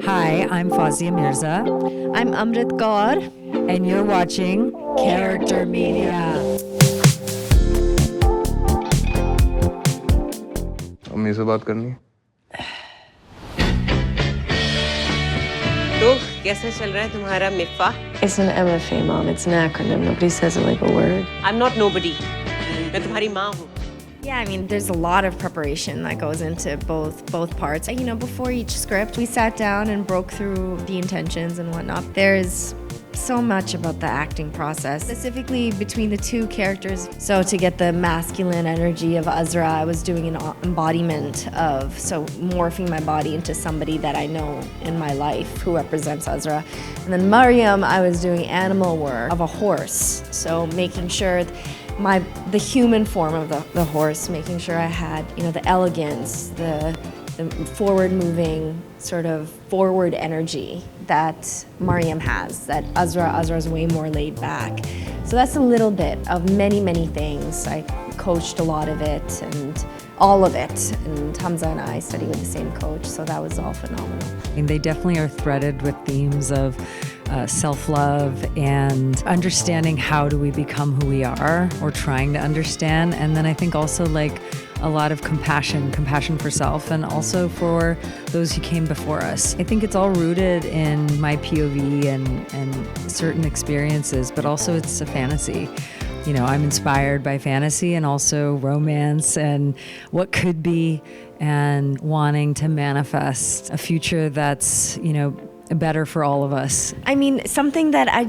Hi, I'm Fawzia Mirza. I'm Amrit Kaur. And you're watching Character Media. अम्मी से बात करनी है। तो कैसा चल रहा है तुम्हारा मिफ़ा? It's an MFA, Mom. It's an acronym. Nobody says it like a word. I'm not nobody. मैं तुम्हारी माँ हूँ. Yeah, I mean, there's a lot of preparation that goes into both parts. You know, before each script, we sat down and broke through the intentions and whatnot. There's so much about the acting process, specifically between the two characters. So to get the masculine energy of Azra, I was doing an embodiment of, so morphing my body into somebody that I know in my life who represents Azra. And then Mariam, I was doing animal work of a horse. So making sure the human form of the horse, making sure I had, you know, the elegance, the forward-moving, sort of forward energy that Mariam has, that Azra's way more laid back. So that's a little bit of many, many things. I coached a lot of it and all of it. And Hamza and I studied with the same coach, so that was all phenomenal. I mean, they definitely are threaded with themes of self-love and understanding how do we become who we are, or trying to understand. And then I think also like a lot of compassion for self and also for those who came before us. I think it's all rooted in my POV and certain experiences, but also it's a fantasy. You know, I'm inspired by fantasy and also romance and what could be, and wanting to manifest a future that's, you know, better for all of us. I mean, something that I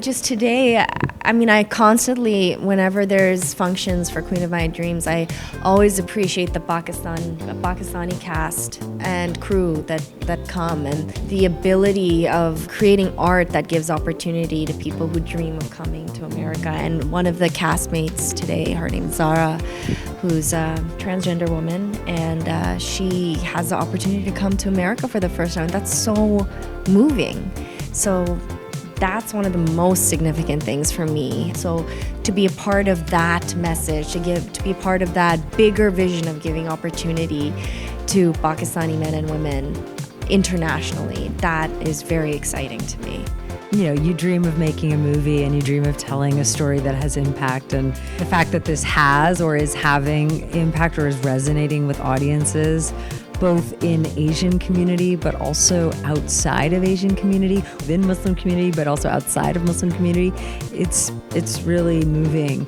constantly, whenever there's functions for Queen of My Dreams, I always appreciate the Pakistani cast and crew that come, and the ability of creating art that gives opportunity to people who dream of coming to America. And one of the castmates today, her name's Zara, who's a transgender woman, and she has the opportunity to come to America for the first time. That's so moving. So that's one of the most significant things for me. So to be a part of that message, to be a part of that bigger vision of giving opportunity to Pakistani men and women internationally, that is very exciting to me. You know, you dream of making a movie and you dream of telling a story that has impact, and the fact that this has or is having impact or is resonating with audiences both in Asian community but also outside of Asian community, within Muslim community but also outside of Muslim community, it's really moving.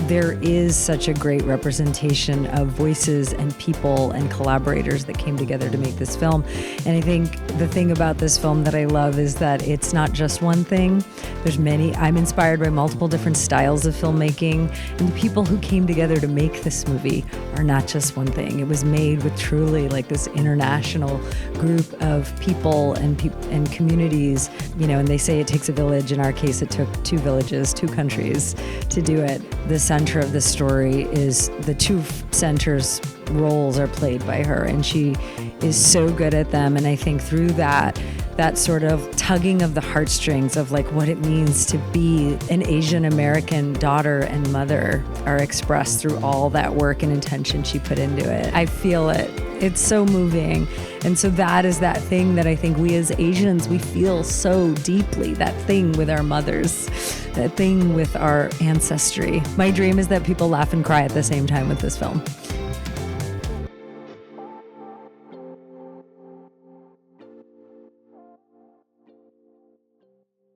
There is such a great representation of voices and people and collaborators that came together to make this film. And I think the thing about this film that I love is that it's not just one thing. There's many. I'm inspired by multiple different styles of filmmaking, and the people who came together to make this movie are not just one thing. It was made with truly like this international group of people and communities, you know, and they say it takes a village. In our case, it took 2 villages, 2 countries to do it. The center of the story is the 2 centers roles are played by her, and she is so good at them. And I think through that sort of tugging of the heartstrings of like what it means to be an Asian American daughter and mother are expressed through all that work and intention she put into it. I feel it. It's so moving. And so that is that thing that I think we as Asians, we feel so deeply, that thing with our mothers, that thing with our ancestry. My dream is that people laugh and cry at the same time with this film.